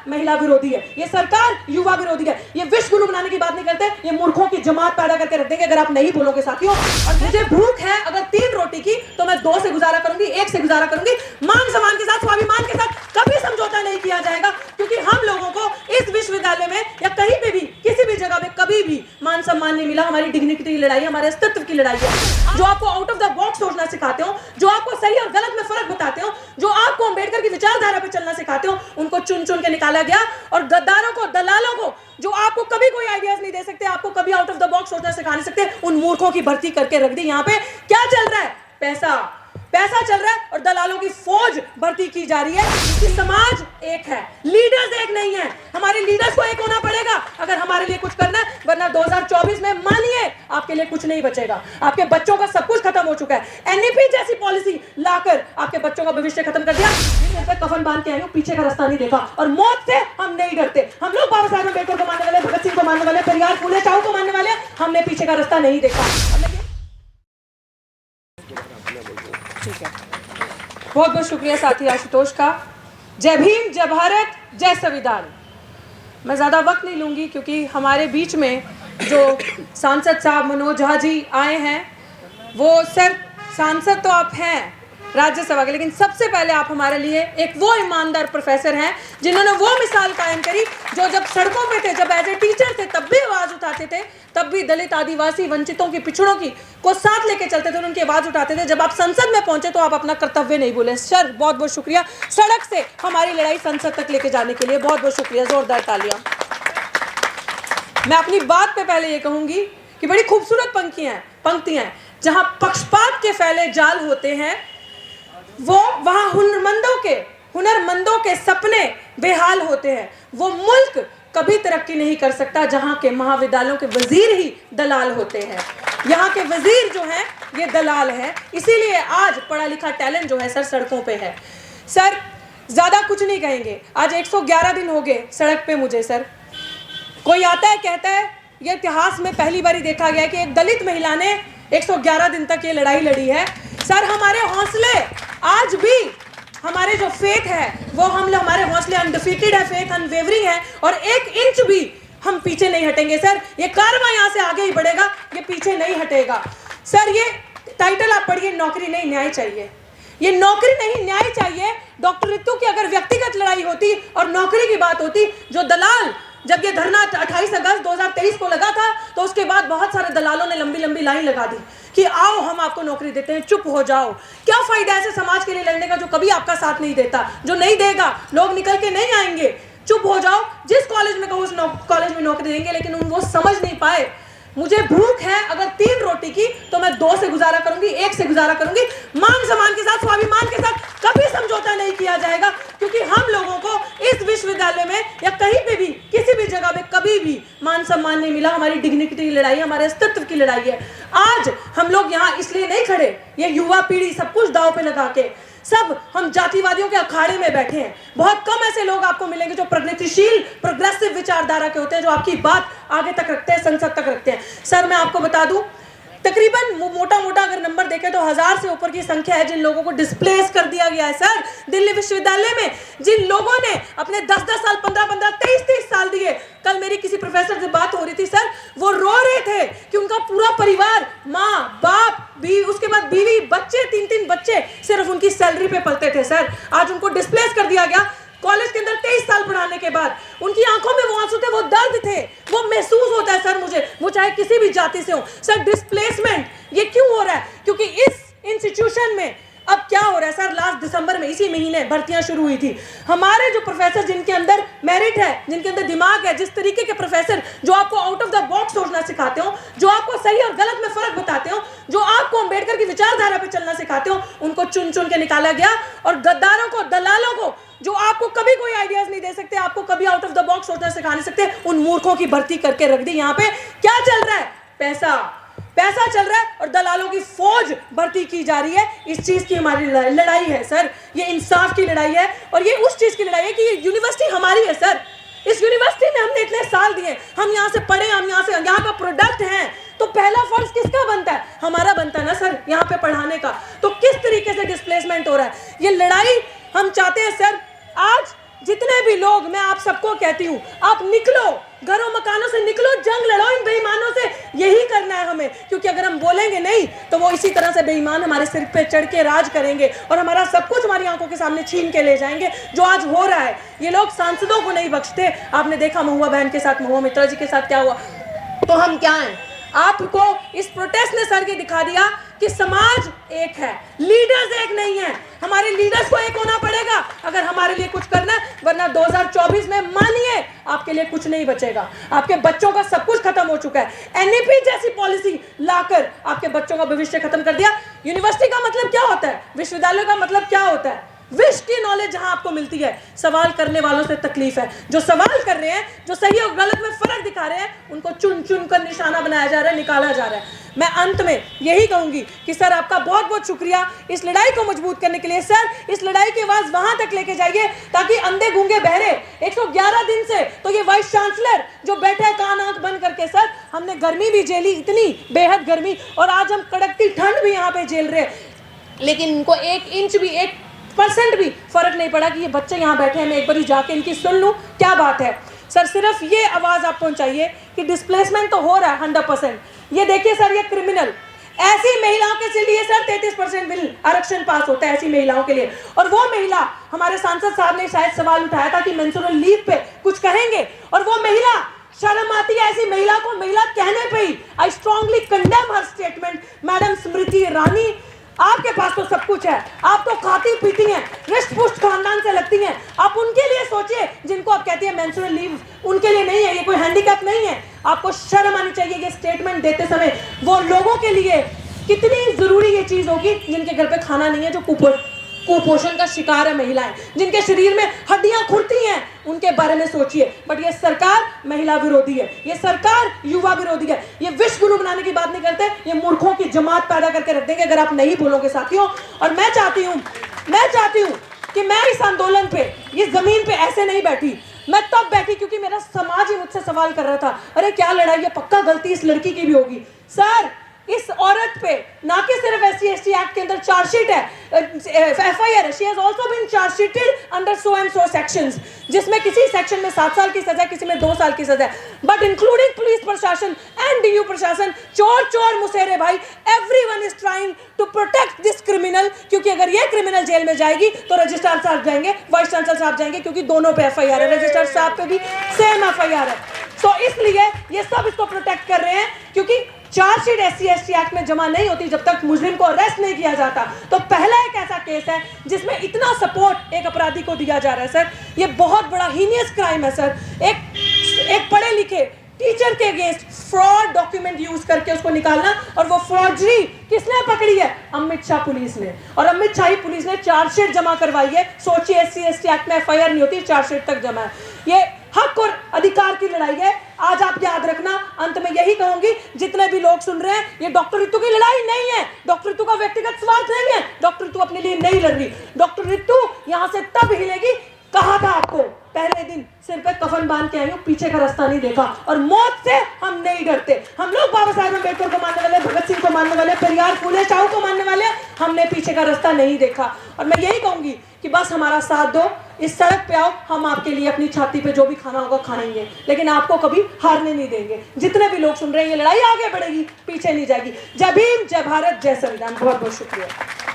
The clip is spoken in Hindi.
महिला विरोधी है, ये सरकार युवा विरोधी है, ये विश्व गुरु बनाने की बात नहीं करते, ये मूर्खों की जमात पैदा करके रख देंगे अगर आप नहीं बोलोगे साथियों। और मुझे भूख है अगर 3 रोटी की तो मैं 2 से गुजारा करूंगी, 1 से गुजारा करूंगी। मान सम्मान के साथ, स्वाभिमान के साथ कभी समझौता नहीं किया जाएगा, क्योंकि हम लोगों को इस विश्वविद्यालय में या कहीं पे भी किसी भी जगह में कभी भी मान सम्मान नहीं मिला। हमारी डिग्निटी की लड़ाई, हमारे अस्तित्व की लड़ाई है। जो आपको आउट ऑफ द बॉक्स सोचना सिखाते हो, जो आपको सही और गलत में फर्क बताते हो, जो आपको अंबेडकर की विचारधारा पे चलना सिखाते हो, उनको चुन चुन के निकाला गया। और गद्दारों को, दलालों को, जो आपको कभी कोई आइडियाज नहीं दे सकते, आपको कभी आउट ऑफ द बॉक्स सोचना सिखा नहीं सकते, उन मूर्खों की भर्ती करके रख दी। यहाँ पे क्या चल रहा है? पैसा चल रहा है और दलालों की फौज भर्ती की जा रही है। कि समाज एक है, लीडर्स एक नहीं है। हमारे लीडर्स को एक होना पड़ेगा अगर हमारे लिए कुछ करना है, वरना 2024 में मानिए आपके लिए कुछ नहीं बचेगा। आपके बच्चों का सब कुछ खत्म हो चुका है। एनईपी जैसी पॉलिसी लाकर आपके बच्चों का भविष्य खत्म कर दिया। कफन बांध के आए हो, पीछे का रास्ता नहीं देखा, और मौत से हम नहीं डरते। हम लोग बाबा साहेब अम्बेडकर को मानने वाले, भगत सिंह को मानने वाले, पेरियार, फूले चाऊ को मानने वाले, हमने पीछे का रास्ता नहीं देखा। ठीक है, बहुत बहुत शुक्रिया साथी आशुतोष का। जय भीम, जय भारत, जय संविधान। मैं ज़्यादा वक्त नहीं लूँगी क्योंकि हमारे बीच में जो सांसद साहब मनोज झा जी आए हैं, वो सर सांसद तो आप हैं राज्यसभा के, लेकिन सबसे पहले आप हमारे लिए एक वो ईमानदार प्रोफेसर हैं जिन्होंने वो मिसाल कायम करी, जो जब सड़कों पे थे, जब एज ए टीचर थे, तब भी आवाज़ उठाते थे, तब भी दलित, आदिवासी, वंचितों की, पिछड़ों की को साथ लेके चलते थे, उनकी आवाज़ उठाते थे। जब आप संसद में पहुंचे तो आप अपना कर्तव्य नहीं भूले। सर बहुत बहुत शुक्रिया, सड़क से हमारी लड़ाई संसद तक लेके जाने के लिए बहुत बहुत शुक्रिया, जोरदार तालियां। मैं अपनी बात पे पहले ये कहूंगी कि बड़ी खूबसूरत पंक्तियां हैं, जहां पक्षपात के फैले जाल होते हैं, वो वहां हुनरमंदों के सपने बेहाल होते हैं। वो मुल्क कभी तरक्की नहीं कर सकता जहां के महाविद्यालयों के वजीर ही दलाल होते हैं। यहाँ के वजीर जो हैं ये दलाल हैं, इसीलिए आज पढ़ा लिखा टैलेंट जो है सर सड़कों पे है। सर ज़्यादा कुछ नहीं कहेंगे, आज 111 दिन हो गए सड़क पे मुझे। सर कोई आता है कहता है ये इतिहास में पहली बार ही देखा गया है कि एक दलित महिला ने 111 दिन तक ये लड़ाई लड़ी है। सर हमारे हौसले आज भी, हमारे जो फेथ है वो हमारे हौसले अनडिफीटेड है, फेथ अनवेवरिंग है, और 1 इंच भी हम पीछे नहीं हटेंगे। सर ये कारवां यहाँ से आगे ही बढ़ेगा, ये पीछे नहीं हटेगा। सर ये टाइटल आप पढ़िए, नौकरी नहीं न्याय चाहिए। ये नौकरी नहीं न्याय चाहिए। डॉक्टर रितु की अगर व्यक्तिगत लड़ाई होती और नौकरी की बात होती, जो दलाल, जब ये धरना 28 अगस्त 2023 को लगा था तो उसके बाद बहुत सारे दलालों ने लंबी लंबी लाइन लगा दी कि आओ हम आपको नौकरी देते हैं, चुप हो जाओ। क्या फायदा ऐसे समाज के लिए लड़ने का जो कभी आपका साथ नहीं देता, जो नहीं देगा, लोग निकल के नहीं आएंगे। चुप हो जाओ, जिस कॉलेज में कहो उस कॉलेज में नौकरी देंगे, लेकिन वो समझ नहीं पाए। मुझे भूख है अगर 3 रोटी की तो मैं 2 से गुजारा करूंगी, 1 से गुजारा करूंगी। मान सम्मान के साथ, स्वाभिमान के साथ कभी समझौता नहीं किया जाएगा, क्योंकि हम लोगों को इस विश्वविद्यालय में या कहीं पे भी किसी भी जगह में कभी भी मान सम्मान नहीं मिला। हमारी डिग्निटी की लड़ाई, हमारे अस्तित्व की लड़ाई है। आज हम लोग यहाँ इसलिए नहीं खड़े, ये युवा पीढ़ी सब कुछ दांव पे लगा के, सब हम जातिवादियों के अखाड़े में बैठे हैं। बहुत कम ऐसे लोग आपको मिलेंगे जो प्रगतिशील, प्रोग्रेसिव विचारधारा के होते हैं, जो आपकी बात आगे तक रखते हैं, संसद तक रखते हैं। सर मैं आपको बता दूं, तकरीबन मोटा मोटा अगर नंबर देखें तो 1000 से ऊपर की संख्या है जिन लोगों को डिस्प्लेस कर दिया गया है। सर दिल्ली विश्वविद्यालय में जिन लोगों ने अपने 10-10 साल, 15-15, 23-23 साल दिए, कल मेरी किसी प्रोफेसर से बात हो रही थी, सर वो रो रहे थे कि उनका पूरा परिवार, माँ बाप, उसके बाद बीवी, बच्चे, 3-3 बच्चे सिर्फ उनकी सैलरी पे पलते थे। सर आज उनको डिस्प्लेस कर दिया गया। कॉलेज के अंदर 23 साल पढ़ाने के बाद उनकी आंखों में वो आंसू थे, वो दर्द थे, वो महसूस होता है सर मुझे, वो चाहे किसी भी जाति से हो। सर डिस्प्लेसमेंट ये क्यों हो रहा है? क्योंकि इस इंस्टीट्यूशन में अब क्या हो रहा है सर, लास्ट दिसंबर में, इसी महीने भर्तियां शुरू हुई थी। हमारे जो प्रोफेसर जिनके अंदर मेरिट है, जिनके अंदर दिमाग है, जिस तरीके के प्रोफेसर जो आपको आउट ऑफ द बॉक्स सोचना सिखाते हो, जो आपको सही और गलत में फर्क बताते हो, जो आपको अंबेडकर की विचारधारा पे चलना सिखाते हो, उनको चुन चुन के निकाला गया। और गद्दारों को, दलालों को, जो आपको कभी कोई आइडियाज नहीं दे सकते, आपको कभी आउट ऑफ द बॉक्स सोचना सिखा नहीं सकते, उन मूर्खों की भर्ती करके रख दी। यहाँ पे क्या चल रहा है? पैसा चल रहा है और दलालों की फौज भर्ती की जा रही है। इस चीज की हमारी लड़ाई है सर, ये इंसाफ की लड़ाई है, और ये उस चीज की लड़ाई है कि ये यूनिवर्सिटी हमारी है सर। इस यूनिवर्सिटी में हमने इतने साल दिए, हम यहाँ से पढ़े, हम यहाँ का प्रोडक्ट हैं, तो पहला फर्ज किसका बनता है? हमारा बनता है ना सर, यहाँ पे पढ़ाने का। तो किस तरीके से डिस्प्लेसमेंट हो रहा है, ये लड़ाई हम चाहते हैं सर। आज जितने भी लोग, मैं आप सबको कहती हूँ, आप निकलो, घरों मकानों से निकलो, जंग लड़ो इन बेईमानों से। यही करना है हमें, क्योंकि अगर हम बोलेंगे नहीं तो वो इसी तरह से बेईमान हमारे सिर पे चढ़ के राज करेंगे और हमारा सब कुछ हमारी आंखों के सामने छीन के ले जाएंगे, जो आज हो रहा है। ये लोग सांसदों को नहीं बख्शते। आपने देखा महुआ बहन के साथ, महुआ मित्रा जी के साथ क्या हुआ। तो हम क्या हैं? आपको इस प्रोटेस्ट ने सर के दिखा दिया कि समाज एक है, लीडर्स एक नहीं है। हमारे लीडर्स को एक होना पड़ेगा अगर हमारे लिए कुछ करना है, वरना 2024 में मानिए आपके लिए कुछ नहीं बचेगा। आपके बच्चों का सब कुछ खत्म हो चुका है। एनईपी जैसी पॉलिसी लाकर आपके बच्चों का भविष्य खत्म कर दिया। यूनिवर्सिटी का मतलब क्या होता है? विश्वविद्यालय का मतलब क्या होता है? विश की नॉलेज जहां आपको मिलती है। सवाल करने वालों से तकलीफ है। जो सवाल कर रहे हैं, जो सही और गलत में फर्क दिखा रहे हैं, उनको चुन चुन कर निशाना बनाया जा रहा है, निकाला जा रहा है। मैं अंत में यही कहूंगी कि सर आपका बहुत बहुत शुक्रिया इस लड़ाई को मजबूत करने के लिए। सर इस लड़ाई की आवाज वहां तक लेके जाइए ताकि अंधे गूंगे बहरे 111 दिन से तो ये वाइस चांसलर जो बैठे हैं कान आंख बंद करके, सर हमने गर्मी भी झेली, इतनी बेहद गर्मी, और आज हम कड़कती ठंड भी यहाँ पे झेल रहे हैं, लेकिन इनको 1 इंच भी 1% भी फर्क नहीं पड़ा कि ये बच्चे यहाँ बैठे हैं, मैं एक बार जाके इनकी सुन लूँ क्या बात है। सर सिर्फ ये आवाज़ आप पहुँचाइए कि डिस्प्लेसमेंट तो हो रहा है 100%। ये देखिए सर, ये क्रिमिनल, ऐसी महिलाओं के लिए सर 33% बिल आरक्षण पास होता है ऐसी महिलाओं के लिए। और वो महिला, हमारे सांसद साहब ने शायद सवाल उठाया था कि मेंस्ट्रुअल लीव पे कुछ कहेंगे, और वो महिला, शर्म आती है ऐसी महिला को महिला कहने पे ही। I strongly condemn her statement. Madam Smriti Irani, आपके पास तो सब कुछ है, आप तो खाती पीती हैं, रिष्ट पुष्ट खानदान से लगती हैं, आप उनके लिए सोचिए जिनको आप कहती हैं मेंस्ट्रुअल लीव उनके लिए नहीं है, ये कोई हैंडीकैप नहीं है। आपको शर्म आनी चाहिए ये स्टेटमेंट देते समय। वो लोगों के लिए कितनी जरूरी ये चीज होगी जिनके घर पे खाना नहीं है, जो कुपोषण का शिकार है महिलाएं, जिनके शरीर में हड्डियां खुरती हैं, उनके बारे में सोचिए। बट ये सरकार महिला विरोधी है, ये सरकार युवा विरोधी है, ये विश्व गुरु बनाने की बात नहीं करते, ये मूर्खों की जमात पैदा करके रख देंगे अगर आप नहीं बोलोगे साथियों। और मैं चाहती हूँ कि मैं इस आंदोलन पे, इस जमीन पे ऐसे नहीं बैठी। मैं तब बैठी क्योंकि मेरा समाज ही मुझसे सवाल कर रहा था, अरे क्या लड़ाई है, पक्का गलती इस लड़की की भी होगी। सर इस औरत पे ना कि सिर्फ SC/ST एक्ट के अंदर चार्जशीट है, FIR है, she has also been chargesheeted under so and so sections, जिसमें किसी सेक्शन में 7 साल की सजा, किसी में 2 साल की सजा, बट इंक्लूडिंग पुलिस प्रशासन एंड DU प्रशासन, चोर मुसेरे भाई, everyone is trying to protect this criminal. क्योंकि अगर ये क्रिमिनल जेल में जाएगी तो रजिस्ट्रार साहब जाएंगे, वाइस चांसलर साहब जाएंगे, क्योंकि दोनों पे FIR है, रजिस्ट्रार साहब पे भी सेम FIR है। तो इसलिए ये सब इसको प्रोटेक्ट कर रहे हैं, क्योंकि चार्जशीट SC/ST एक्ट में जमा नहीं होती जब तक मुजरिम को अरेस्ट नहीं किया जाता। तो पहला एक ऐसा केस है जिसमें इतना सपोर्ट एक अपराधी को दिया जा रहा है। सर ये बहुत बड़ा हीनियस क्राइम है। सर एक पढ़े लिखे टीचर के अगेंस्ट फ्रॉड डॉक्यूमेंट यूज करके उसको निकालना, और वो फॉर्जरी किसने पकड़ी है? अमित शाह पुलिस ने, और अमित शाही पुलिस ने चार्जशीट जमा करवाई है। सोचिए SC/ST एक्ट में FIR नहीं होती, चार्जशीट तक जमा है। ये हक और अधिकार की लड़ाई है। आज आप याद रखना, अंत में यही कहूंगी, जितने भी लोग सुन रहे हैं, ये डॉक्टर रितु की लड़ाई नहीं है, डॉक्टर रितु का व्यक्तिगत स्वार्थ नहीं है, डॉक्टर रितु अपने लिए नहीं लड़ रही। डॉक्टर रितु यहां से तब हिलेगी, कहा था आपको पहले दिन, सिर पे कफन बांध के आई हूं, पीछे का रास्ता नहीं देखा, और मौत से हम नहीं डरते। हम लोग बाबा साहेब अम्बेडकर को मानने वाले, भगत सिंह को मानने वाले, पेरियार फूले शाहू को मानने वाले, हमने पीछे का रास्ता नहीं देखा। और मैं यही कहूंगी कि बस हमारा साथ दो, इस सड़क पे आओ, हम आपके लिए अपनी छाती पे जो भी खाना होगा खाएंगे, लेकिन आपको कभी हारने नहीं देंगे। जितने भी लोग सुन रहे हैं, ये लड़ाई आगे बढ़ेगी, पीछे नहीं जाएगी। जय भीम, जय भारत, जय संविधान। बहुत बहुत शुक्रिया।